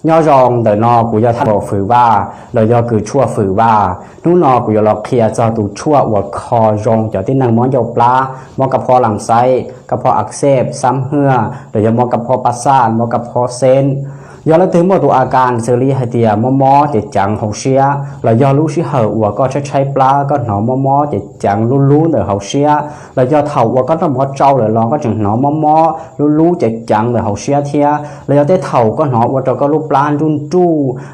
nhỏ rong đời nọ của do thằng phử ba lời do cứ chua phử ba nú nọ của do lọ kia cho tụ chua và kho rong cho tí năng món dầu pla món cà phô làm say cà phô ạc xếp xăm hưa lời do món cà phô bát sa món cà phô sen do lấyถึงตัวอาการxử lýให้เตียมอจะจังหงเสียแล้วยอรู้สิเหอว่าก็ใช้ปลาก็หนอมอจะจังรู้เดี๋ยวหงเสียแล้วยอเท่าว่าก็ต้องมอเจ้าเดี๋ยวลองก็จังหนอมอรู้จะจังเดี๋ยวหงเสียเทียแล้วยอได้เท่าก็หนอว่าเราก็รู้ปลาจุนจู้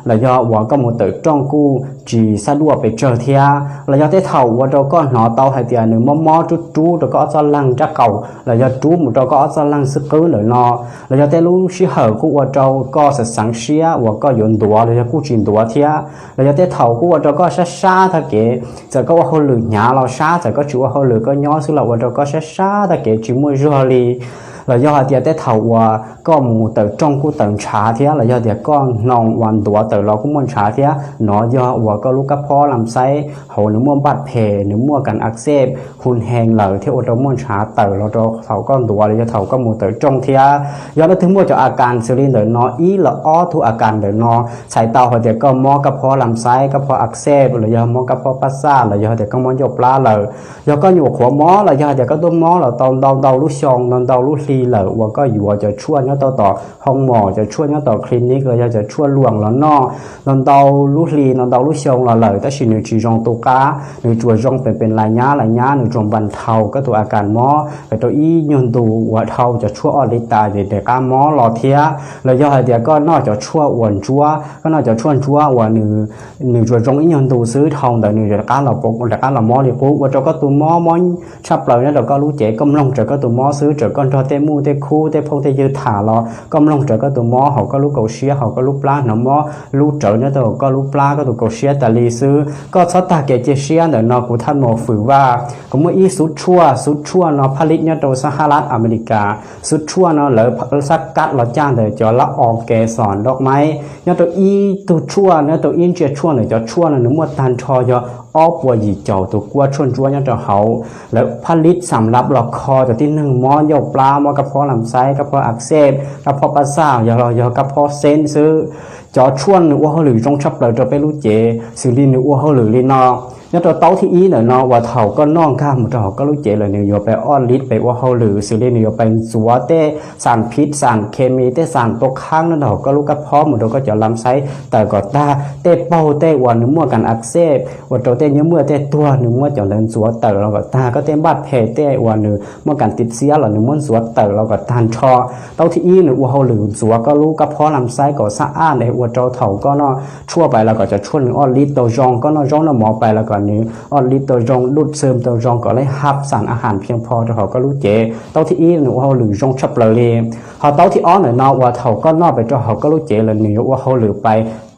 แล้วยอว่าก็มัวเตะจ้องกูจีสะดวกไปเจอเทียแล้วยอได้เท่าว่าเราก็หนอเตาให้เตียหนึ่งมอจู้เราก็จะลังจะเก่าแล้วยอจู้มันเราก็จะลังซึกเกลือเลยนอแล้วยอได้รู้สิเหอกูว่าเราก็สังเสียว่าก็ยนตัวเลยจะกู้จินตัวเทียเราจะได้เท่ากูว่าเราก็ช้าถ้าเก๋จะก็ว่าเขาหลุดหยาเราช้าจะก็ชัวเขาหลุดก็ย้อนสุดเราว่าเราก็ช้าถ้าเก๋จิมัวรัวลีเราย่อเดียได้เท่าว่าก็มูเตอจ้องกูเติมชาเทียเราย่อเดียก็นองวันตัวเตอเราก็มันชาเทียหนอย่อว่าก็ลูกกระเพาะลำไส้เขาหนึ่งมัวบาดแผลหนึ่งมัวกันอักเสบหุ่นแห้งเหลาที่อุดมมันชาเตอเราเท่าก็ตัวเราจะเท่าก็มูเตอจ้องเทียย่อแล้วถึงมัวจะอาการซิลินเดอร์นออีละอ้อทุกอาการเดอร์นอใส่เตาเขาเดียก็มอกระเพาะลำไส้กระเพาะอักเสบเราย่อมอกระเพาะปัสสาวะเราย่อเดียก็มอยกปลาเราย่อก็อยู่หัวมอเราย่อเดียก็ตัวมอเราตอนเดาลูกชองตอนเดาลูกลีเราว่าก็อยู่ว่าจะช่วยเนาะต่อห้องหมอจะช่วยเนาะต่อคลินิกเลยจะช่วยลวงแล้วเนาะนอนเตาลูกลีนอนเตาลูกชงเราเลยแต่สิ่งหนึ่งจีจงตัวก้าหนึ่งจัวจงเป็นลายหญ้าหนึ่งจงบรรเทาก็ตัวอาการหมอไปตัวอียนตัวหัวเทาจะช่วยอลิตาเด็กก้าหมอหล่อเทียแล้วย่อเดียก็นอกจะช่วยอ้วนจัวก็นอกจะช่วยจัวว่าหนึ่งจัวจงอียนตัวซื้อทองแต่หนึ่งจะก้าเราปกจะก้าเราหมอเลยกูว่าจะก็ตัวหมอชับเลยเนี่ยเราก็รู้เจ๊กำลังจะก็ตัวหมอซื้อจะก็จะเตมูเตคู่เตพงเตยืดถาเรากำลังจะก็ตัวหมอเขาก็รู้เกาเชียเขาก็รู้ปลาหนอหมอรู้เจอเนี่ยตัวก็รู้ปลาก็ตัวเกาเชียแต่ลีซื้อก็ชอบตาเกจเชียเดี๋ยวนอกูท่านหมอฝืนว่าก็เมื่ออีสุดชั่วเนาะผลิตเนี่ยตัวสหรัฐอเมริกาสุดชั่วเนาะหรือสักกัดเราจ้างเดี๋ยวจะละออกแกสอนดอกไม้เนี่ยตัวอีตัวชั่วเนี่ยตัวอินเจียชั่วเนี่ยจะชั่วเนี่ยหนึ่งมัวตันชอยอ้อปัวหยีเจ้าตัวกัวชวนจัวเนี่ยจะเขาแล้วผลิตสำหรับหลอกคอตัวที่หนึ่งหมอยกปลาหมอกระเพาะลำไส้กระเพาะอักเสบกระเพาะปัสสาวะอย่ากระเพาะเส้นซื้อจอชวนหรือว่าเขาหรือจงชับเลยจะไปรู้เจสื่อลินหรือว่าเขาหรือลินอเนี่ยตัวเต้าที่อีเนี่ยเนาะว่าเท่าก็น้องข้ามมันเขาก็รู้เจเลยเนี่ยโยไปอ้อนลิดไปว่าเขาหรือสื่อลินโยไปสัวเต้สารพิษสารเคมีเต้สารตกค้างนั่นเขาก็รู้กระเพาะมันก็จะลำไส้แต่ก็ตาเต้เป้าเต้วันหนึ่งมั่วกันอักเสบว่าตัวเต้เนื้อเมื่อเต้ตัวหนึ่งมั่วจะเดินสัวเต๋อเราก็ตาก็เต้บาดแผลเต้วันหนึ่งมั่วกันติดเสียเราหนึ่งมั่วสัวเต๋อเราก็ทานชอเต้าที่อีเนี่ยว่าเขาหรือสัวก็รู้กระเพาะลำไส้ก็สะอาดเลยว่าเจ้าเท่าก็เนาะชั่วไปเราก็จะช่วยอ้อนลิดตัวจองก็เนาะจองเราหมอไปแล้วก่อนนี้อ้อนลิดตัวจงลุดเสริมตัวจงก็เลยหับสารอาหารเพียงพอแต่เขาก็รู้เจเต้าที่อีหนูเขาหรือจงชับเลยเขาเต้าที่อ้อนหน่อยนอกว่าเขาก็นอกไปเจ้าเขาก็รู้เจเลยหนูว่าเขาหรือไป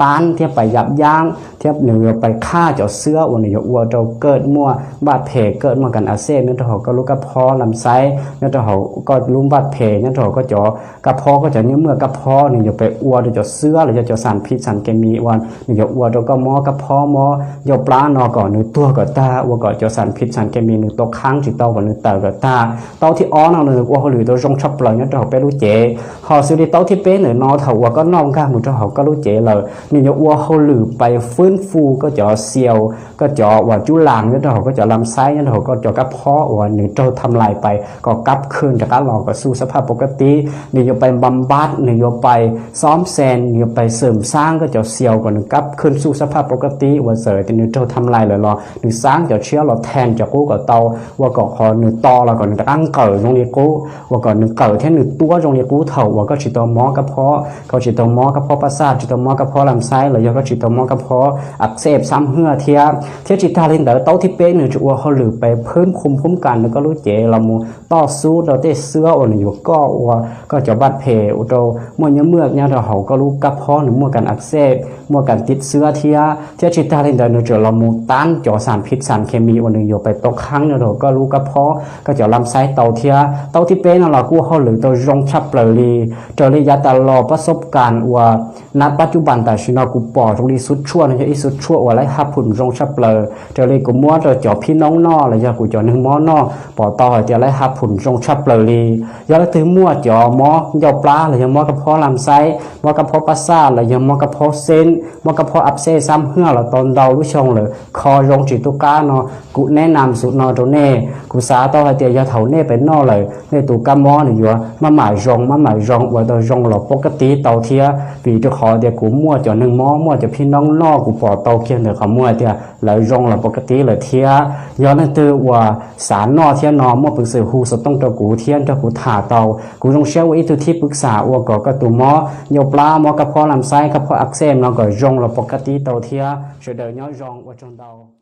ป้านเทียบไปยับยั้งเทียบหนึ่งไปฆ่าเจ้าเสื้อวันนี้วัวเจ้าเกิดมั่วบาดแผลเกิดมากันอาเซ่เนี่ยเขาก็รู้กระเพาะลำไส้เนี่ยเขาก็รู้บาดแผลเนี่ยเขาก็จะกระเพาะก็จะเนี่ยเมื่อกระเพาะหนึ่งจะไปวัวเจ้าเสื้อหรือจะสารพิษสารเคมีวันหนึ่งวัวเจ้าก็หมอกระเพาะหมอยปลานอก่อนหนึ่งตัวก็ตาวัวก็จะสารพิษสารเคมีหนึ่งตัวค้างจิตเต้าก่อนหนึ่งเต่าก็ตาเต้าที่อ้อนเอาหนึ่งวัวหรือตัวจงชับเลยเนี่ยเขาไปรู้เจเขาซื้อที่เต้าที่เป็นหนึ่งนอเถาวัวก็น้องข้ามหนึ่งเขาก็รู้เจเลยนี่วัวเขาหรือไปฟื้นฟูก็จะเซียวก็จะว่าจุลางเนี่ยเขาก็จะลำไส้เนี่ยเขาก็จะกระเพาะว่าหนึ่งจะทำลายไปก็กลับคืนจากการหลอกก็สู่สภาพปกตินี่จะไปบำบัดนี่จะไปซ้อมแซนนี่ไปเสริมสร้างก็จะเซียวก็หนึ่งกลับคืนสู่สภาพปกติว่าเสยแต่นี่จะทำลายเลยหรอหนึ่งสร้างจะเชื่อเราแทนจากกู้กับเตาว่าก็ขอหนึ่งต่อเราก็หนึ่งตั้งเกิดตรงนี้กู้ว่าก็หนึ่งเกิดแค่หนึ่งตัวตรงนี้กู้เถ่าว่าก็จิตตัวหมอกระเพาะก็จิตตัวหมอกระเพาะประสาทจิตตัวหมอกระเพาะลำไส้เลยก็จิตตัวหมอกระเพาะอักเสบซ้ำเหือเทียจิตตาเล่นเดอเต้าที่เป็นหนึ่งจะว่าเขาหรือไปเพิ่มคุ้มกันแล้วก็รู้เจเราโมต่อสู้เราได้เสื้ออ่อนอยู่ก็จะบาดแผลอุตมั่วเนื้อเมือกเนี่ยเราก็รู้กระเพาะหรือมั่วกันอักเสบมั่วกันติดเสื้อเทียจิตตาเล่นเดอหนึ่งจะเราโมต้านจ่อสารพิษสารเคมีวันหนึ่งอยู่ไปตกค้างเนี่ยเราก็รู้กระเพาะก็จะลำไส้เต้าเทียเต้าที่เป็นเรากู้เขาหรือตัวจงชับเลยเจอระยะตลอดประสบการณ์ว่าณปัจจุบันแต่ชี chỉ nó cũng bỏ trong đi suốt chua này cho suốt chua và lấy hấp phun rong sắp lờ trở lại cũng mua rồi cho phi nóng no là do của cho nâng món no bỏ to rồi lấy hấp phun rong sắp lờ đi do lấy thứ mua cho món dầu pla là do món cái phô làm say món cái phô pasta là do món cái phô sen món cái phô áp xe xăm hương là tòn đầu lúc xong là kho rong chỉ tu cá nó cũng nén nằm sụt nó chỗ nè cũng xả to rồi tiền do thầu nè phải no lại nè tụ cá món này vừa mà mải rong và tôi rong là bốc cái tí tàu thia vì cho họ thì cũng mua cho nâng món mua cho phi nóng no cũng bỏ tàu kia được họ mua thì lại rong là bốc cái tí là thia do nên từ và xả no thia nó mua bức sự hù sốt tông cho cụ thiên cho cụ thả tàu cụ rong xéo ít từ thi bức xả và có cái tụ mó nhiều pla mó cái phò làm sai cái phò áp xem nó gọi rong là bốc cái tí tàu thia rồi đời nhói rong vào trong tàu